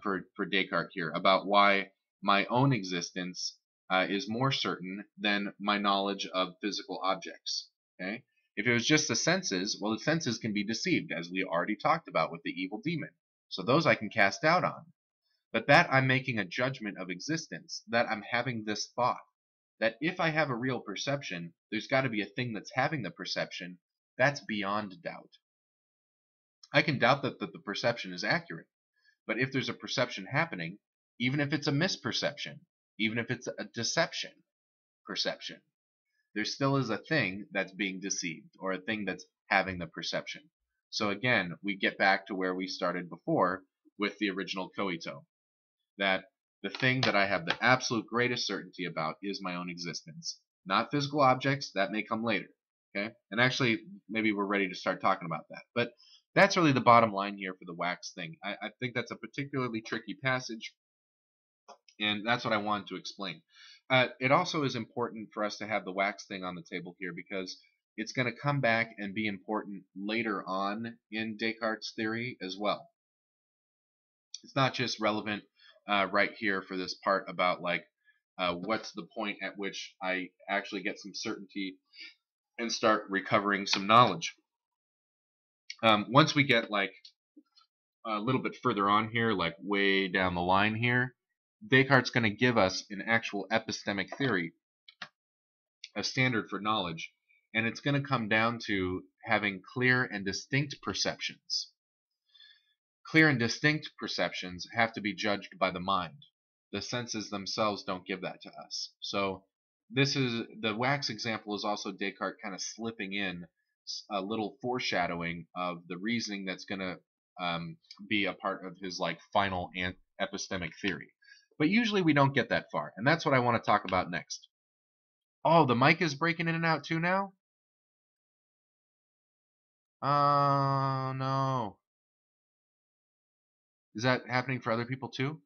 for Descartes here, about why my own existence is more certain than my knowledge of physical objects. Okay? If it was just the senses, well, the senses can be deceived, as we already talked about with the evil demon. So those I can cast doubt on. But that I'm making a judgment of existence, that I'm having this thought, that if I have a real perception, there's got to be a thing that's having the perception, that's beyond doubt. I can doubt that the perception is accurate, but if there's a perception happening, even if it's a misperception, even if it's a deception perception, there still is a thing that's being deceived, or a thing that's having the perception. So again, we get back to where we started before with the original coito, that the thing that I have the absolute greatest certainty about is my own existence. Not physical objects, that may come later. Okay? And actually, maybe we're ready to start talking about that. But That's really the bottom line here for the wax thing. I think that's a particularly tricky passage, and that's what I wanted to explain. It also is important for us to have the wax thing on the table here because it's going to come back and be important later on in Descartes' theory as well. It's not just relevant right here for this part about like what's the point at which I actually get some certainty and start recovering some knowledge. Once we get like a little bit further on here, like way down the line here, Descartes' going to give us an actual epistemic theory, a standard for knowledge, and it's going to come down to having clear and distinct perceptions. Clear and distinct perceptions have to be judged by the mind. The senses themselves don't give that to us. So this is the wax example is also Descartes kind of slipping in a little foreshadowing of the reasoning that's going to be a part of his like final epistemic theory. But usually we don't get that far, and that's what I want to talk about next. Oh, the mic is breaking in and out too now? Oh, no. Is that happening for other people too?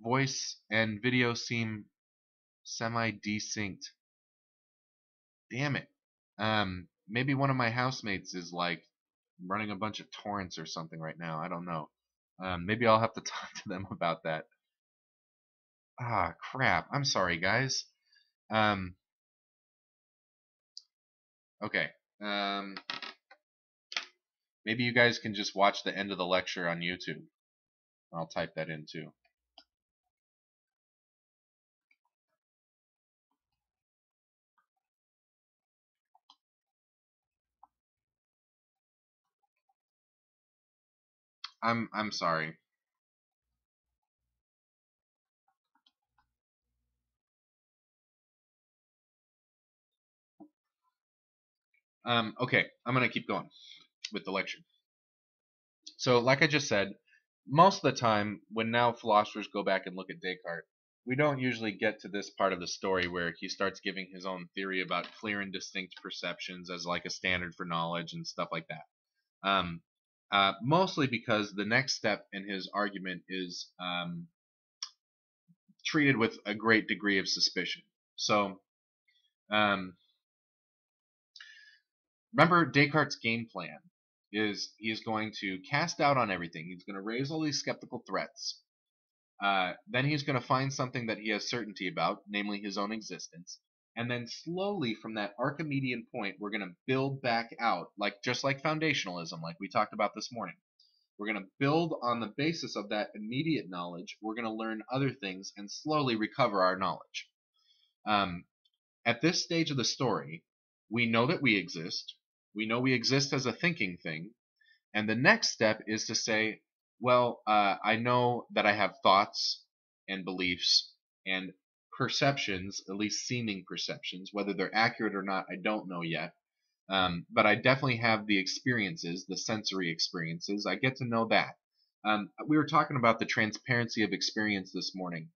Voice and video seem semi-desynced. Damn it. Maybe one of my housemates is like running a bunch of torrents or something right now. I don't know. Maybe I'll have to talk to them about that. Ah, crap. I'm sorry, guys. Okay. Maybe you guys can just watch the end of the lecture on YouTube. I'll type that in too. I'm sorry. Okay, I'm gonna keep going with the lecture. So, like I just said, most of the time, when now philosophers go back and look at Descartes, we don't usually get to this part of the story where he starts giving his own theory about clear and distinct perceptions as like a standard for knowledge and stuff like that. Mostly because the next step in his argument is treated with a great degree of suspicion. So, remember Descartes' game plan is he is going to cast doubt on everything. He's going to raise all these skeptical threats. Then he's going to find something that he has certainty about, namely his own existence. And then slowly from that Archimedean point, we're going to build back out, like just like foundationalism, like we talked about this morning. We're going to build on the basis of that immediate knowledge. We're going to learn other things and slowly recover our knowledge. At this stage of the story, we know that we exist. We know we exist as a thinking thing. And the next step is to say, well, I know that I have thoughts and beliefs and perceptions, at least seeming perceptions. Whether they're accurate or not, I don't know yet. But I definitely have the experiences, the sensory experiences. I get to know that. We were talking about the transparency of experience this morning.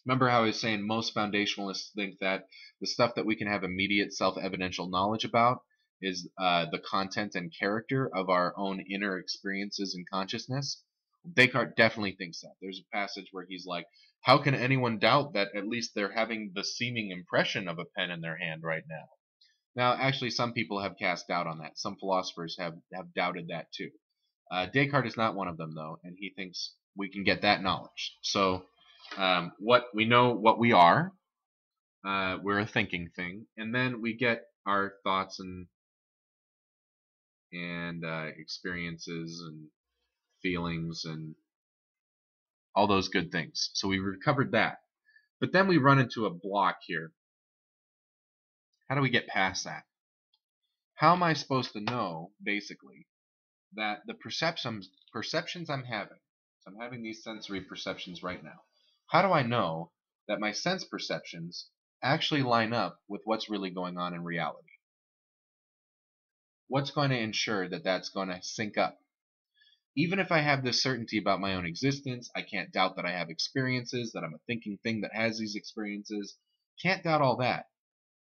Remember how I was saying most foundationalists think that the stuff that we can have immediate self-evidential knowledge about is the content and character of our own inner experiences and consciousness? Descartes definitely thinks that. There's a passage where he's like, how can anyone doubt that at least they're having the seeming impression of a pen in their hand right now? Now, actually, some people have cast doubt on that. Some philosophers have doubted that too. Descartes is not one of them, though, and he thinks we can get that knowledge. So, what we know what we are, we're a thinking thing, and then we get our thoughts and experiences and feelings and all those good things. So we recovered that. But then we run into a block here. How do we get past that? How am I supposed to know, basically, that the perceptions I'm having, so I'm having these sensory perceptions right now, how do I know that my sense perceptions actually line up with what's really going on in reality? What's going to ensure that that's going to sync up? Even if I have this certainty about my own existence, I can't doubt that I have experiences, that I'm a thinking thing that has these experiences. Can't doubt all that.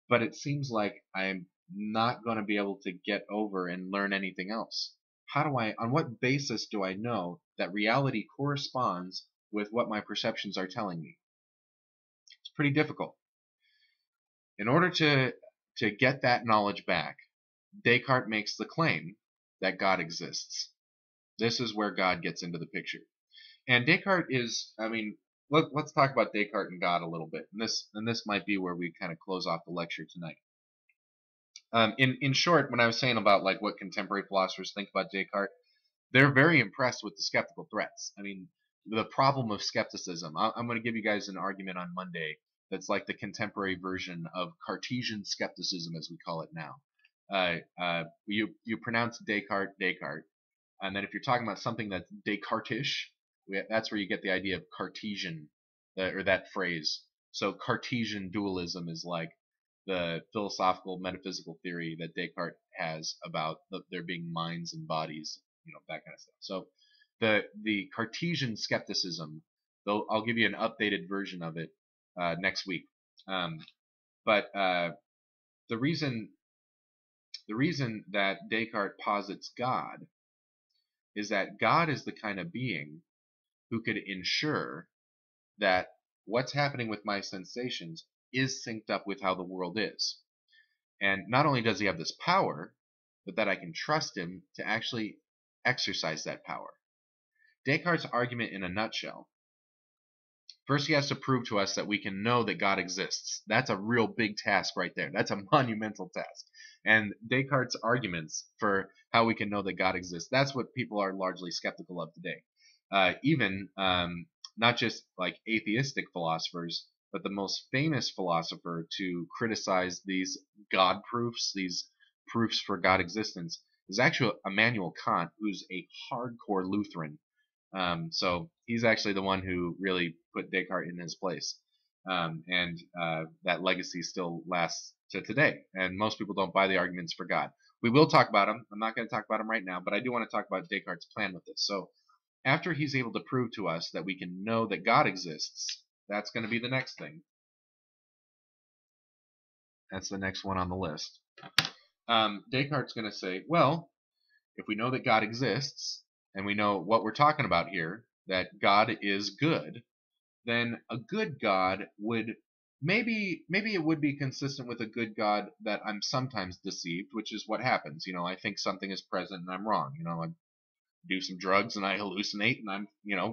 But it seems like I'm not going to be able to get over and learn anything else. On what basis do I know that reality corresponds with what my perceptions are telling me? It's pretty difficult. In order to get that knowledge back, Descartes makes the claim that God exists. This is where God gets into the picture. And Descartes is, let's talk about Descartes and God a little bit. And this might be where we kind of close off the lecture tonight. In short, when I was saying about like what contemporary philosophers think about Descartes, they're very impressed with the skeptical threats. I mean, the problem of skepticism. I'm going to give you guys an argument on Monday that's like the contemporary version of Cartesian skepticism, as we call it now. You pronounce Descartes, Descartes, and then if you're talking about something that's Descartes-ish, that's where you get the idea of Cartesian, or that phrase. So Cartesian dualism is like the philosophical metaphysical theory that Descartes has about there being minds and bodies, that kind of stuff. So the Cartesian skepticism, though, I'll give you an updated version of it next week. But the reason that Descartes posits God is that God is the kind of being who could ensure that what's happening with my sensations is synced up with how the world is. And not only does he have this power, but that I can trust him to actually exercise that power. Descartes' argument in a nutshell. First, he has to prove to us that we can know that God exists. That's a real big task right there. That's a monumental task. And Descartes' arguments for how we can know that God exists, that's what people are largely skeptical of today. Even not just like atheistic philosophers, but the most famous philosopher to criticize these God proofs, these proofs for God existence, is actually Immanuel Kant, who's a hardcore Lutheran. So he's actually the one who really put Descartes in his place. And that legacy still lasts to today. And most people don't buy the arguments for God. We will talk about them. I'm not going to talk about them right now, but I do want to talk about Descartes' plan with this. So after he's able to prove to us that we can know that God exists, that's going to be the next thing. That's the next one on the list. Descartes' going to say, well, if we know that God exists, and we know what we're talking about here, that God is good, then a good God would, maybe it would be consistent with a good God that I'm sometimes deceived, which is what happens. I think something is present and I'm wrong. I do some drugs and I hallucinate and I'm,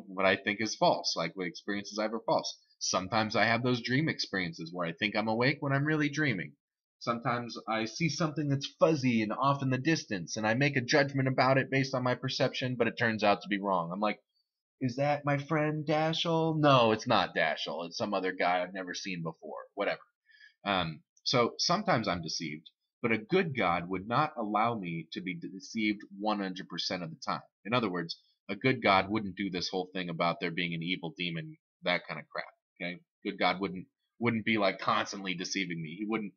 what I think is false, like what experiences I have are false. Sometimes I have those dream experiences where I think I'm awake when I'm really dreaming. Sometimes I see something that's fuzzy and off in the distance, and I make a judgment about it based on my perception, but it turns out to be wrong. I'm like, is that my friend Dashiell? No, it's not Dashiell. It's some other guy I've never seen before. Whatever. So sometimes I'm deceived, but a good God would not allow me to be deceived 100% of the time. In other words, a good God wouldn't do this whole thing about there being an evil demon, that kind of crap. Okay, good God wouldn't be like constantly deceiving me. He wouldn't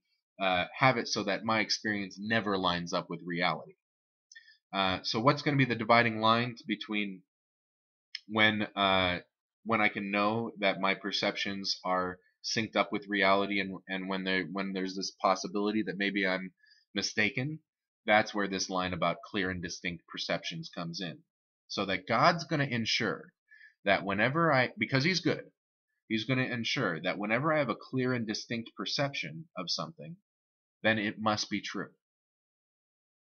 have it so that my experience never lines up with reality. So what's going to be the dividing line between when I can know that my perceptions are synced up with reality and when there's this possibility that maybe I'm mistaken? That's where this line about clear and distinct perceptions comes in. So that God's going to ensure that because he's good, he's going to ensure that whenever I have a clear and distinct perception of something, then it must be true.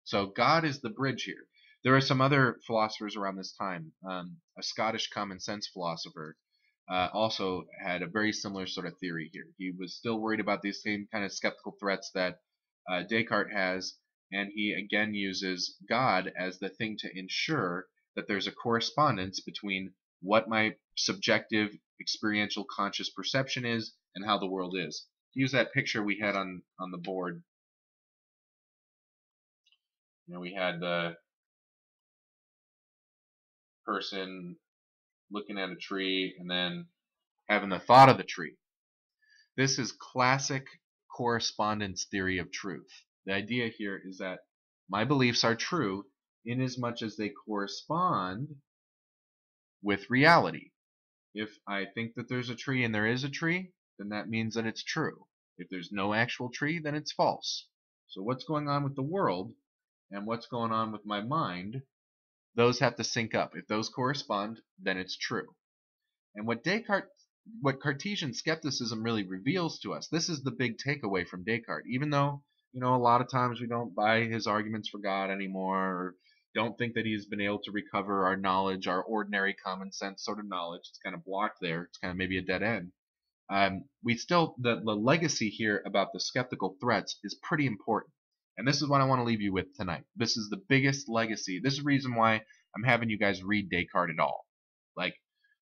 So God is the bridge here. There are some other philosophers around this time. A Scottish common sense philosopher also had a very similar sort of theory here. He was still worried about these same kind of skeptical threats that Descartes has, and he again uses God as the thing to ensure that there's a correspondence between what my subjective experiential conscious perception is and how the world is. To use that picture we had on the board, we had the person looking at a tree and then having the thought of the tree. This is classic correspondence theory of truth. The idea here is that my beliefs are true in as much as they correspond with reality. If I think that there's a tree and there is a tree, then that means that it's true. If there's no actual tree, then it's false. So what's going on with the world and what's going on with my mind, those have to sync up. If those correspond, then it's true. And what Cartesian skepticism really reveals to us, this is the big takeaway from Descartes. Even though, a lot of times we don't buy his arguments for God anymore, or don't think that he's been able to recover our knowledge, our ordinary common sense sort of knowledge. It's kind of blocked there. It's kind of maybe a dead end. We still, the legacy here about the skeptical threats is pretty important. And this is what I want to leave you with tonight. This is the biggest legacy. This is the reason why I'm having you guys read Descartes at all. Like,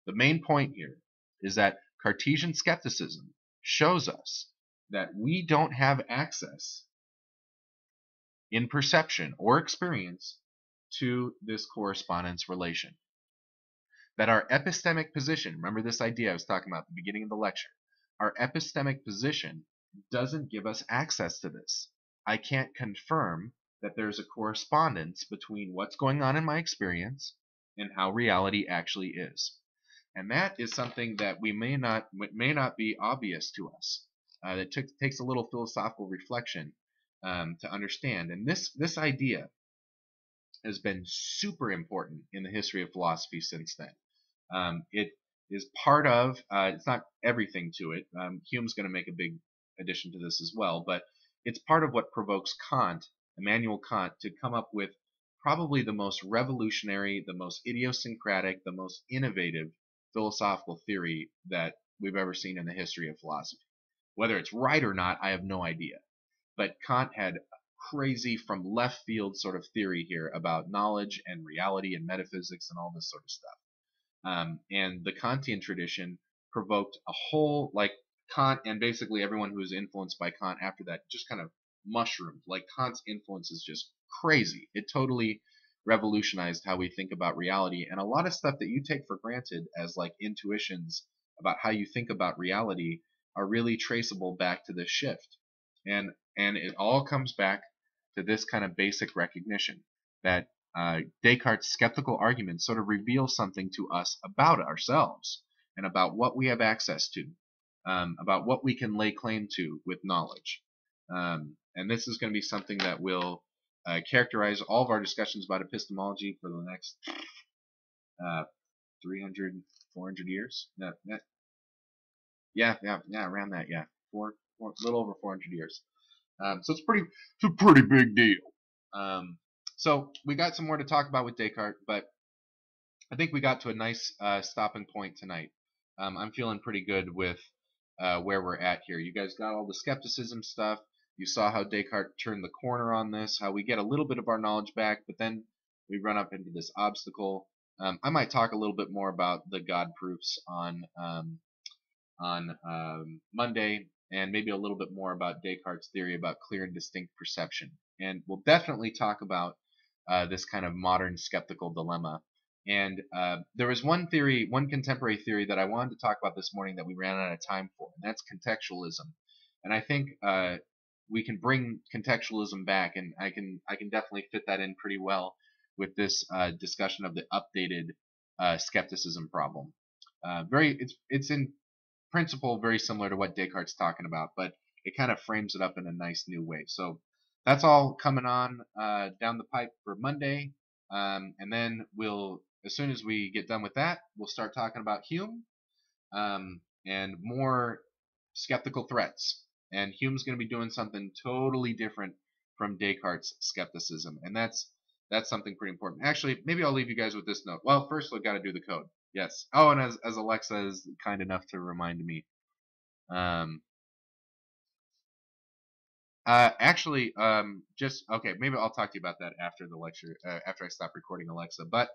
the main point here is that Cartesian skepticism shows us that we don't have access in perception or experience to this correspondence relation. That our epistemic position, remember this idea I was talking about at the beginning of the lecture, our epistemic position doesn't give us access to this. I can't confirm that there's a correspondence between what's going on in my experience and how reality actually is. And that is something that may not be obvious to us. That takes a little philosophical reflection to understand. And this idea has been super important in the history of philosophy since then. It is part of, it's not everything to it. Hume's going to make a big addition to this as well, but it's part of what provokes Immanuel Kant, to come up with probably the most revolutionary, the most idiosyncratic, the most innovative philosophical theory that we've ever seen in the history of philosophy. Whether it's right or not, I have no idea. But Kant had crazy from left field sort of theory here about knowledge and reality and metaphysics and all this sort of stuff. And the Kantian tradition provoked a whole, like, Kant and basically everyone who was influenced by Kant after that just kind of mushroomed. Like, Kant's influence is just crazy. It totally revolutionized how we think about reality, and a lot of stuff that you take for granted as like intuitions about how you think about reality are really traceable back to this shift. And it all comes back to this kind of basic recognition that Descartes' skeptical argument sort of reveals something to us about ourselves and about what we have access to, about what we can lay claim to with knowledge. And this is going to be something that will characterize all of our discussions about epistemology for the next 300, 400 years. Yeah, around that, yeah. A little over 400 years. So it's a pretty big deal. So we got some more to talk about with Descartes, but I think we got to a nice stopping point tonight. I'm feeling pretty good with where we're at here. You guys got all the skepticism stuff. You saw how Descartes turned the corner on this, how we get a little bit of our knowledge back, but then we run up into this obstacle. I might talk a little bit more about the God proofs on Monday, and maybe a little bit more about Descartes' theory about clear and distinct perception. And we'll definitely talk about this kind of modern skeptical dilemma. And there was one contemporary theory that I wanted to talk about this morning that we ran out of time for, and that's contextualism. And I think we can bring contextualism back, and I can definitely fit that in pretty well with this discussion of the updated skepticism problem. It's in principle very similar to what Descartes' talking about, but it kind of frames it up in a nice new way. So that's all coming on down the pipe for Monday, and then as soon as we get done with that, we'll start talking about Hume and more skeptical threats. And Hume's going to be doing something totally different from Descartes' skepticism, and that's something pretty important. Actually, maybe I'll leave you guys with this note. Well, first we've got to do the code. Yes. Oh, and as Alexa is kind enough to remind me, just okay. Maybe I'll talk to you about that after the lecture, after I stop recording Alexa. But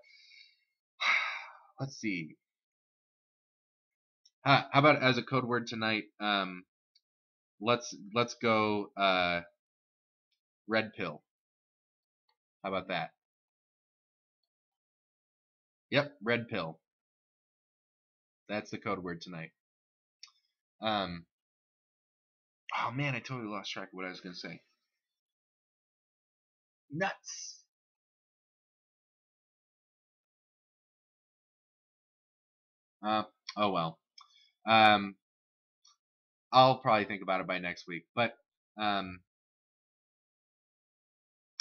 let's see. How about as a code word tonight? Let's go red pill. How about that? Yep, red pill. That's the code word tonight. Oh man, I totally lost track of what I was going to say. Nuts. Oh well. I'll probably think about it by next week. But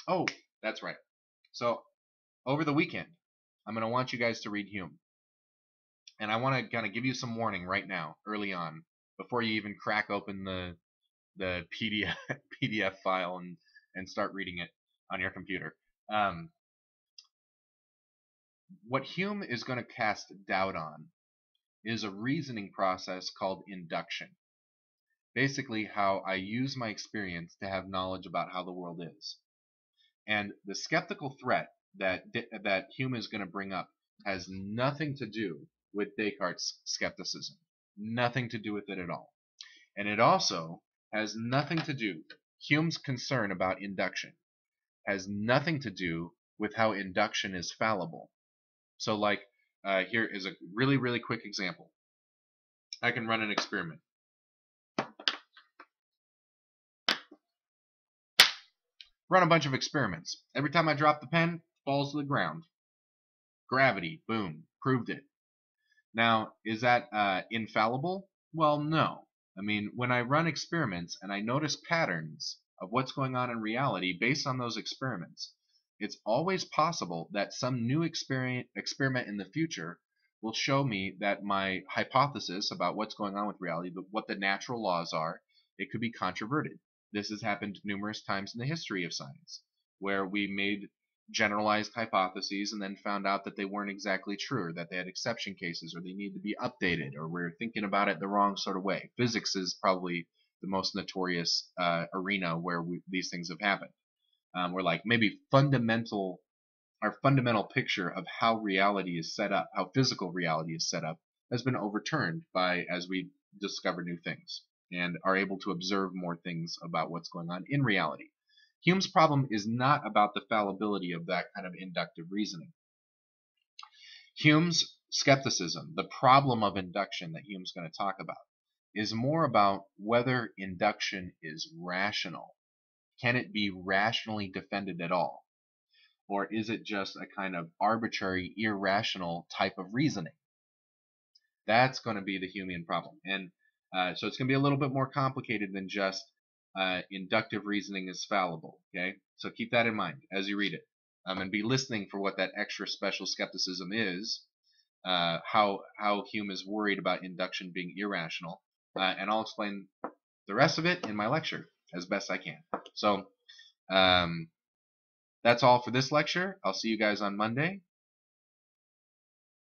Oh, that's right. So over the weekend, I'm going to want you guys to read Hume. And I want to kind of give you some warning right now, early on, before you even crack open the PDF file and start reading it on your computer. What Hume is going to cast doubt on is a reasoning process called induction. Basically, how I use my experience to have knowledge about how the world is. And the skeptical threat that Hume is going to bring up has nothing to do with Descartes' skepticism. Nothing to do with it at all. And it also has nothing to do, Hume's concern about induction has nothing to do with how induction is fallible. So like, here is a really, really quick example. I can run an experiment. Run a bunch of experiments. Every time I drop the pen, it falls to the ground. Gravity, boom, proved it. Now, is that infallible? Well, no. I mean, when I run experiments and I notice patterns of what's going on in reality based on those experiments, it's always possible that some new experiment in the future will show me that my hypothesis about what's going on with reality, what the natural laws are, it could be controverted. This has happened numerous times in the history of science, where we made generalized hypotheses and then found out that they weren't exactly true, or that they had exception cases, or they need to be updated, or we're thinking about it the wrong sort of way. Physics is probably the most notorious arena where these things have happened. Where like maybe our fundamental picture of how reality is set up, how physical reality is set up, has been overturned as we discover new things and are able to observe more things about what's going on in reality. Hume's problem is not about the fallibility of that kind of inductive reasoning. Hume's skepticism, the problem of induction that Hume's going to talk about, is more about whether induction is rational. Can it be rationally defended at all? Or is it just a kind of arbitrary, irrational type of reasoning? That's going to be the Humean problem. And so it's going to be a little bit more complicated than just inductive reasoning is fallible. Okay, so keep that in mind as you read it, and be listening for what that extra special skepticism is. How Hume is worried about induction being irrational, and I'll explain the rest of it in my lecture as best I can. So that's all for this lecture. I'll see you guys on Monday.